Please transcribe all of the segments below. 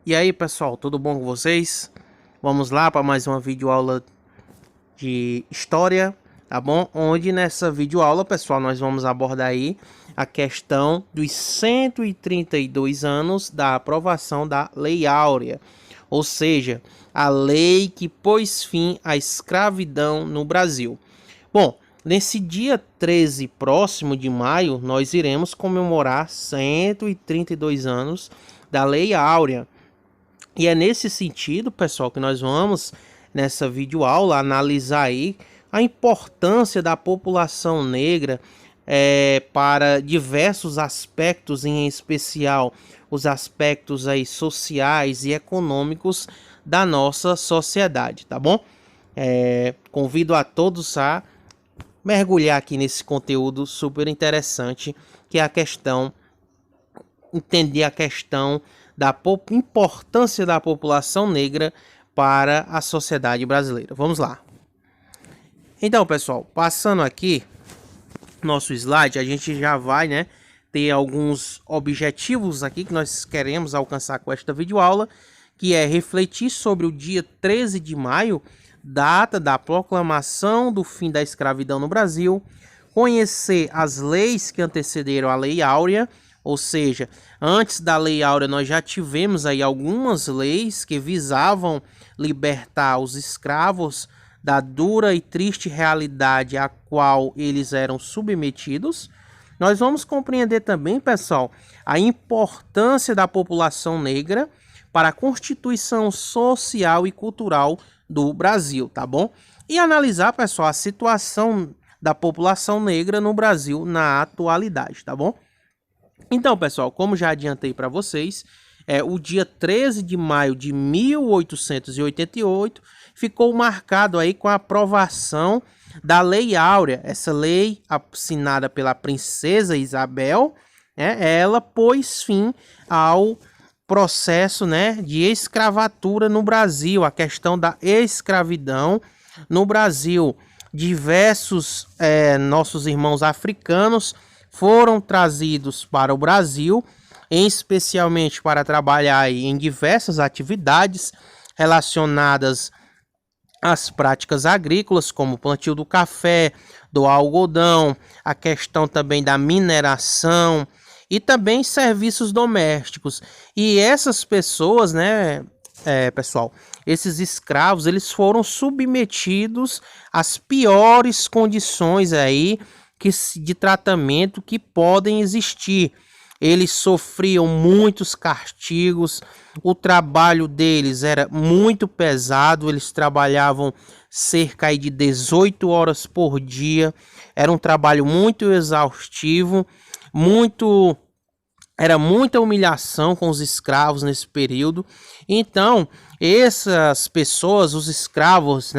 E aí pessoal, tudo bom com vocês? Vamos lá para mais uma videoaula de história, tá bom? Onde nessa videoaula, pessoal, nós vamos abordar aí a questão dos 132 anos da aprovação da Lei Áurea, ou seja, a lei que pôs fim à escravidão no Brasil. Bom, nesse dia 13 próximo de maio, nós iremos comemorar 132 anos da Lei Áurea. E é nesse sentido, pessoal, que nós vamos, nessa videoaula, analisar aí a importância da população negra para diversos aspectos, em especial os aspectos aí sociais e econômicos da nossa sociedade, tá bom? Convido a todos a mergulhar aqui nesse conteúdo super interessante, que é a questão, entender a questão da importância da população negra para a sociedade brasileira. Vamos lá. Então, pessoal, passando aqui nosso slide, a gente já vai, ter alguns objetivos aqui que nós queremos alcançar com esta videoaula, que é refletir sobre o dia 13 de maio, data da proclamação do fim da escravidão no Brasil, conhecer as leis que antecederam a Lei Áurea, ou seja, antes da Lei Áurea nós já tivemos aí algumas leis que visavam libertar os escravos da dura e triste realidade a qual eles eram submetidos. Nós vamos compreender também, pessoal, a importância da população negra para a constituição social e cultural do Brasil, tá bom? E analisar, pessoal, a situação da população negra no Brasil na atualidade, tá bom? Então, pessoal, como já adiantei para vocês, o dia 13 de maio de 1888 ficou marcado aí com a aprovação da Lei Áurea. Essa lei, assinada pela princesa Isabel, ela pôs fim ao processo, de escravatura no Brasil, a questão da escravidão no Brasil. Diversos nossos irmãos africanos foram trazidos para o Brasil, especialmente para trabalhar em diversas atividades relacionadas às práticas agrícolas, como o plantio do café, do algodão, a questão também da mineração e também serviços domésticos. E essas pessoas, pessoal, esses escravos, eles foram submetidos às piores condições aí de tratamento que podem existir. Eles sofriam muitos castigos, o trabalho deles era muito pesado, eles trabalhavam cerca de 18 horas por dia, era um trabalho muito exaustivo, era muita humilhação com os escravos nesse período. Então, essas pessoas, os escravos,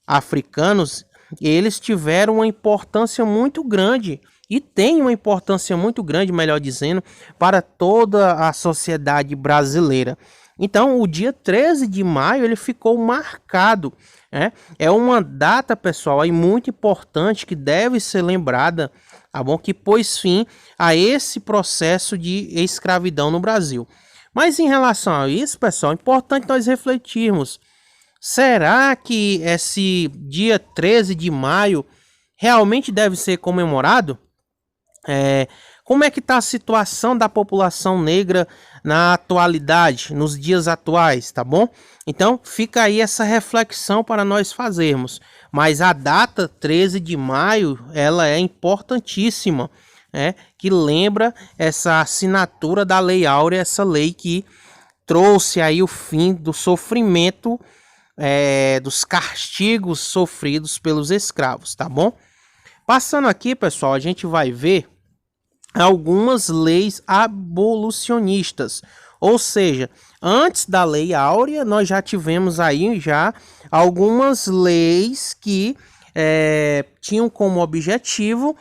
africanos, eles tiveram uma importância muito grande e têm uma importância muito grande, melhor dizendo, para toda a sociedade brasileira. Então, o dia 13 de maio ele ficou marcado. É uma data, pessoal, aí muito importante que deve ser lembrada, tá bom? Que pôs fim a esse processo de escravidão no Brasil. Mas em relação a isso, pessoal, é importante nós refletirmos. Será que esse dia 13 de maio realmente deve ser comemorado? Como é que está a situação da população negra na atualidade, nos dias atuais, tá bom? Então fica aí essa reflexão para nós fazermos. Mas a data 13 de maio, ela é importantíssima, que lembra essa assinatura da Lei Áurea, essa lei que trouxe aí o fim do sofrimento, dos castigos sofridos pelos escravos, tá bom? Passando aqui, pessoal, a gente vai ver algumas leis abolicionistas, ou seja, antes da Lei Áurea, nós já tivemos aí já algumas leis que tinham como objetivo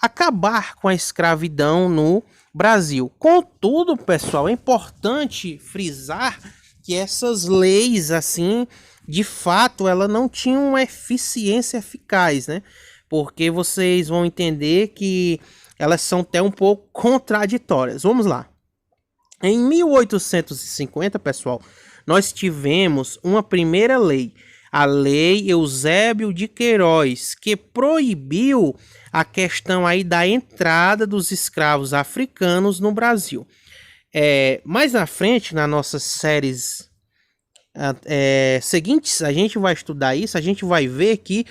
acabar com a escravidão no Brasil. Contudo, pessoal, é importante frisar que essas leis, assim, de fato, ela não tinham uma eficiência eficaz, né? Porque vocês vão entender que elas são até um pouco contraditórias. Vamos lá. Em 1850, pessoal, nós tivemos uma primeira lei, a Lei Eusébio de Queiroz, que proibiu a questão aí da entrada dos escravos africanos no Brasil. Mais na frente, nas nossas séries seguintes, a gente vai estudar isso, a gente vai ver que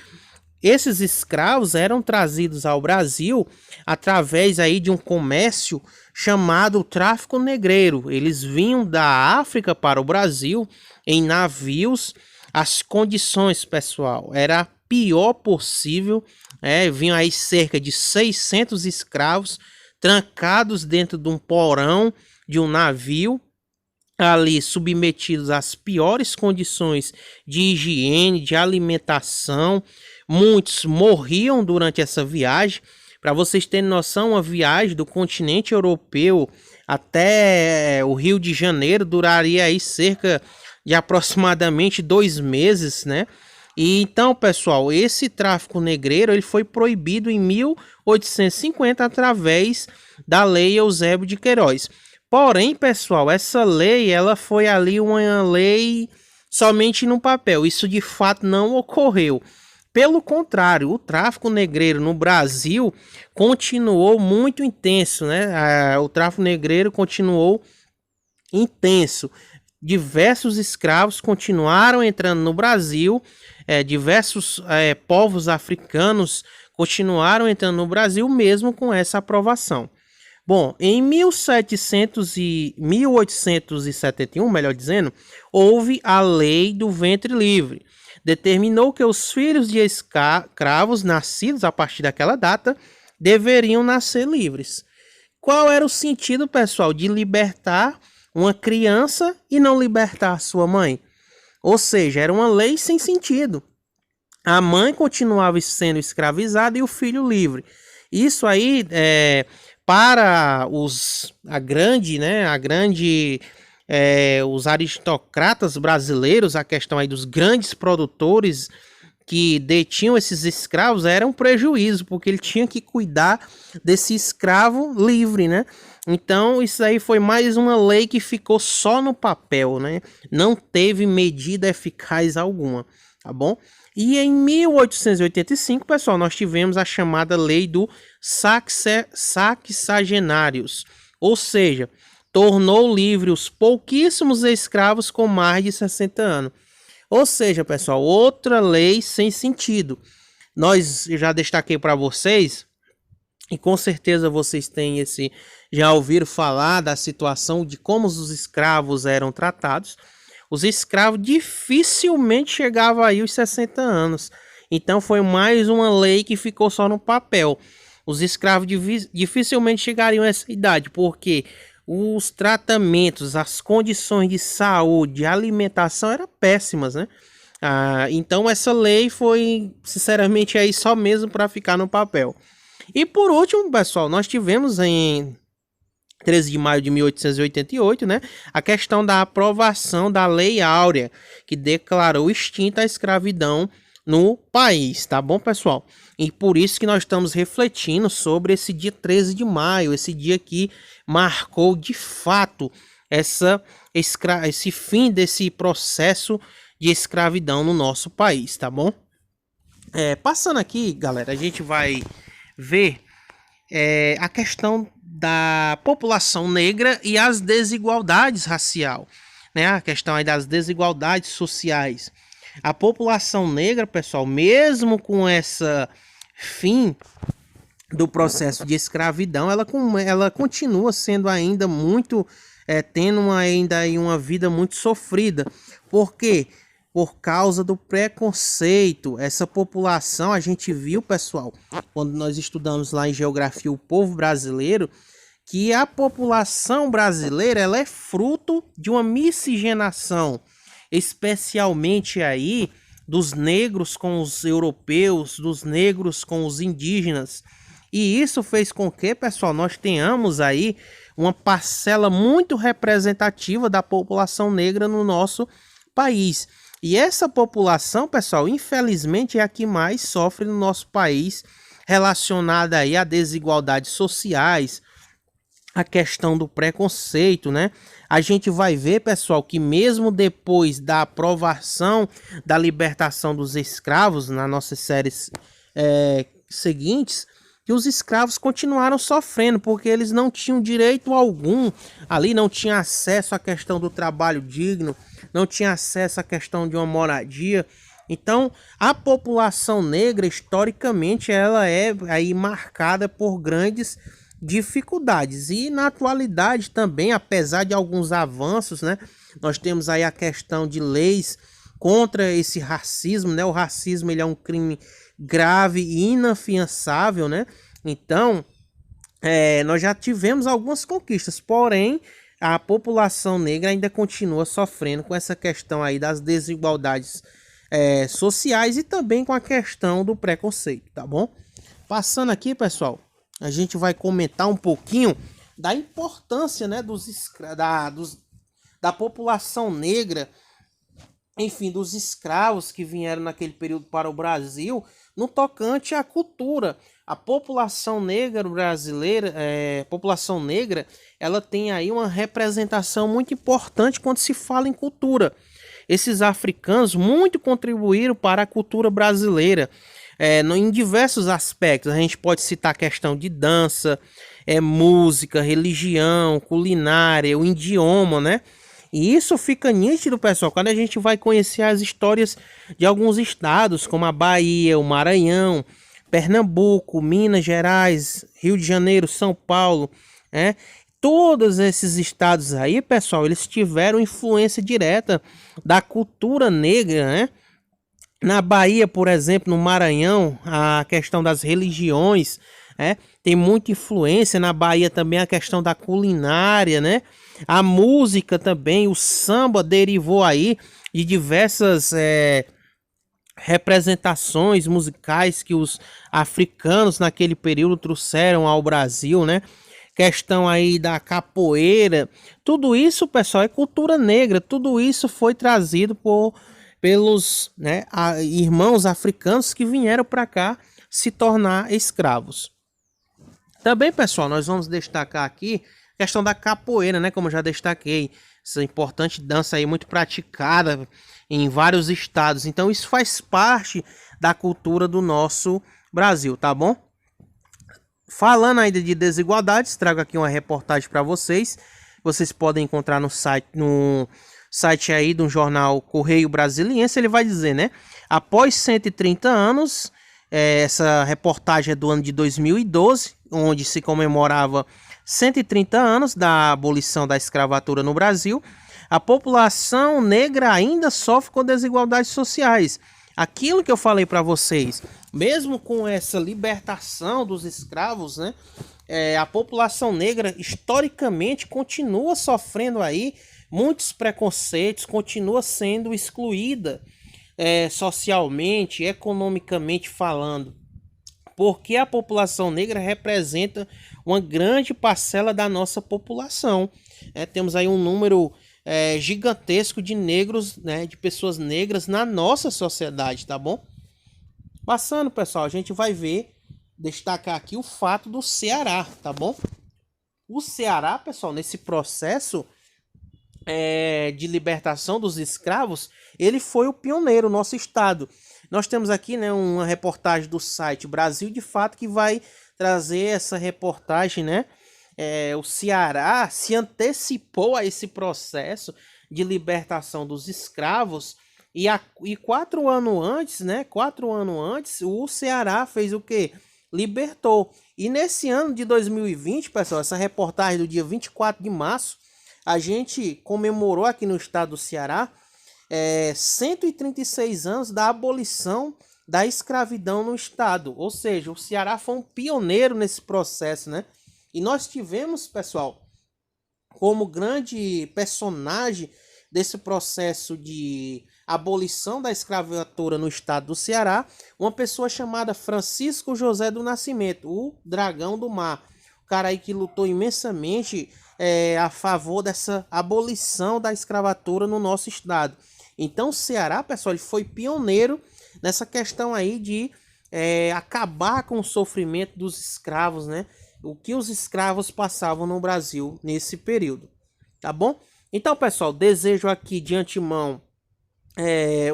esses escravos eram trazidos ao Brasil através aí de um comércio chamado tráfico negreiro. Eles vinham da África para o Brasil em navios. As condições, pessoal, era a pior possível. Vinham aí cerca de 600 escravos trancados dentro de um porão de um navio, ali submetidos às piores condições de higiene, de alimentação. Muitos morriam durante essa viagem. Para vocês terem noção, uma viagem do continente europeu até o Rio de Janeiro duraria aí cerca de aproximadamente 2 meses, né? E então, pessoal, esse tráfico negreiro ele foi proibido em 1850 através da Lei Eusébio de Queiroz. Porém, pessoal, essa lei ela foi ali uma lei somente no papel. Isso de fato não ocorreu. Pelo contrário, o tráfico negreiro no Brasil continuou muito intenso, né? O tráfico negreiro continuou intenso. Diversos escravos continuaram entrando no Brasil, diversos povos africanos continuaram entrando no Brasil mesmo com essa aprovação. Bom, em 1871, melhor dizendo, houve a Lei do Ventre Livre. Determinou que os filhos de escravos nascidos a partir daquela data deveriam nascer livres. Qual era o sentido, pessoal, de libertar uma criança e não libertar sua mãe? Ou seja, era uma lei sem sentido. A mãe continuava sendo escravizada e o filho livre. Isso aí, para os aristocratas brasileiros, a questão aí dos grandes produtores que detinham esses escravos era um prejuízo, porque ele tinha que cuidar desse escravo livre, né? Então isso aí foi mais uma lei que ficou só no papel, né? Não teve medida eficaz alguma, tá bom? E em 1885, pessoal, nós tivemos a chamada Lei do Sexagenários, ou seja, tornou livre os pouquíssimos escravos com mais de 60 anos. Ou seja, pessoal, outra lei sem sentido. Nós já destaquei para vocês, e com certeza vocês já ouviram falar da situação de como os escravos eram tratados. Os escravos dificilmente chegavam aí aos 60 anos. Então foi mais uma lei que ficou só no papel. Os escravos dificilmente chegariam a essa idade, porque os tratamentos, as condições de saúde, de alimentação eram péssimas, né? Então essa lei foi, sinceramente, aí só mesmo para ficar no papel. E por último, pessoal, nós tivemos em 13 de maio de 1888, né, a questão da aprovação da Lei Áurea, que declarou extinta a escravidão no país, tá bom, pessoal? E por isso que nós estamos refletindo sobre esse dia 13 de maio, esse dia que marcou de fato esse fim desse processo de escravidão no nosso país, tá bom? Passando aqui, galera, a gente vai ver a questão da população negra e as desigualdades raciais, né? A questão aí das desigualdades sociais. A população negra, pessoal, mesmo com essa fim do processo de escravidão, ela continua sendo ainda muito, tendo ainda uma vida muito sofrida. Por quê? por causa do preconceito. Essa população, a gente viu, pessoal, quando nós estudamos lá em geografia o povo brasileiro, que a população brasileira ela é fruto de uma miscigenação, especialmente aí dos negros com os europeus, dos negros com os indígenas. E isso fez com que, pessoal, nós tenhamos aí uma parcela muito representativa da população negra no nosso país. E essa população, pessoal, infelizmente é a que mais sofre no nosso país, relacionada aí a desigualdades sociais, a questão do preconceito, né? A gente vai ver, pessoal, que mesmo depois da aprovação da libertação dos escravos, nas nossas séries seguintes, que os escravos continuaram sofrendo, porque eles não tinham direito algum, ali não tinha acesso à questão do trabalho digno, não tinha acesso à questão de uma moradia. Então, a população negra, historicamente, ela é aí marcada por grandes dificuldades. E na atualidade também, apesar de alguns avanços, né, nós temos aí a questão de leis contra esse racismo, né? O racismo ele é um crime grave e inafiançável, né? Então, nós já tivemos algumas conquistas, porém, a população negra ainda continua sofrendo com essa questão aí das desigualdades sociais e também com a questão do preconceito, tá bom? Passando aqui, pessoal, a gente vai comentar um pouquinho da importância, né, da população negra, enfim, dos escravos que vieram naquele período para o Brasil, no tocante à cultura. A população negra brasileira, população negra, ela tem aí uma representação muito importante quando se fala em cultura. Esses africanos muito contribuíram para a cultura brasileira, em diversos aspectos. A gente pode citar a questão de dança, música, religião, culinária, o idioma, né? E isso fica nítido, pessoal, quando a gente vai conhecer as histórias de alguns estados, como a Bahia, o Maranhão, Pernambuco, Minas Gerais, Rio de Janeiro, São Paulo, né? Todos esses estados aí, pessoal, eles tiveram influência direta da cultura negra, né? Na Bahia, por exemplo, no Maranhão, a questão das religiões, tem muita influência. Na Bahia também a questão da culinária, né? A música também, o samba derivou aí de diversas representações musicais que os africanos naquele período trouxeram ao Brasil, né? Questão aí da capoeira, tudo isso, pessoal, é cultura negra, tudo isso foi trazido pelos irmãos africanos que vieram para cá se tornar escravos. Também, pessoal, nós vamos destacar aqui a questão da capoeira, né? Como eu já destaquei, essa importante dança aí muito praticada em vários estados. Então isso faz parte da cultura do nosso Brasil, tá bom? Falando ainda de desigualdades, trago aqui uma reportagem para vocês. Vocês podem encontrar no site aí do jornal Correio Brasiliense. Ele vai dizer, né? Após 130 anos, essa reportagem é do ano de 2012, onde se comemorava 130 anos da abolição da escravatura no Brasil. A população negra ainda sofre com desigualdades sociais. Aquilo que eu falei para vocês, mesmo com essa libertação dos escravos, né, a população negra historicamente continua sofrendo aí muitos preconceitos, continua sendo excluída socialmente, economicamente falando, porque a população negra representa uma grande parcela da nossa população. Temos aí um número gigantesco de negros, né, de pessoas negras na nossa sociedade, tá bom? Passando, pessoal, a gente vai destacar aqui o fato do Ceará, tá bom? O Ceará, pessoal, nesse processo de libertação dos escravos, ele foi o pioneiro, nosso estado. Nós temos aqui, né, uma reportagem do site Brasil de Fato que vai trazer essa reportagem, né? O Ceará se antecipou a esse processo de libertação dos escravos e 4 anos antes, né? 4 anos antes, o Ceará fez o quê? Libertou. E nesse ano de 2020, pessoal, essa reportagem do dia 24 de março, a gente comemorou aqui no estado do Ceará 136 anos da abolição da escravidão no estado. Ou seja, o Ceará foi um pioneiro nesse processo, né? E nós tivemos, pessoal, como grande personagem desse processo de abolição da escravatura no estado do Ceará, uma pessoa chamada Francisco José do Nascimento, o Dragão do Mar. O cara aí que lutou imensamente a favor dessa abolição da escravatura no nosso estado. Então o Ceará, pessoal, ele foi pioneiro nessa questão aí de acabar com o sofrimento dos escravos, né? O que os escravos passavam no Brasil nesse período, tá bom? Então, pessoal, desejo aqui de antemão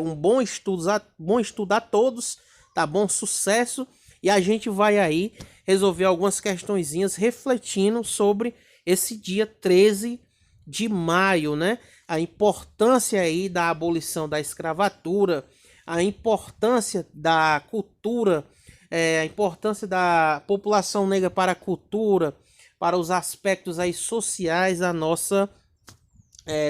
um bom estudo a todos, tá bom? Sucesso, e a gente vai aí resolver algumas questõezinhas refletindo sobre esse dia 13 de maio, né? A importância aí da abolição da escravatura, a importância da cultura, a importância da população negra para a cultura, para os aspectos aí sociais da nossa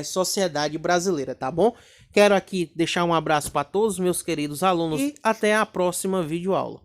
sociedade brasileira, tá bom? Quero aqui deixar um abraço para todos os meus queridos alunos e até a próxima videoaula.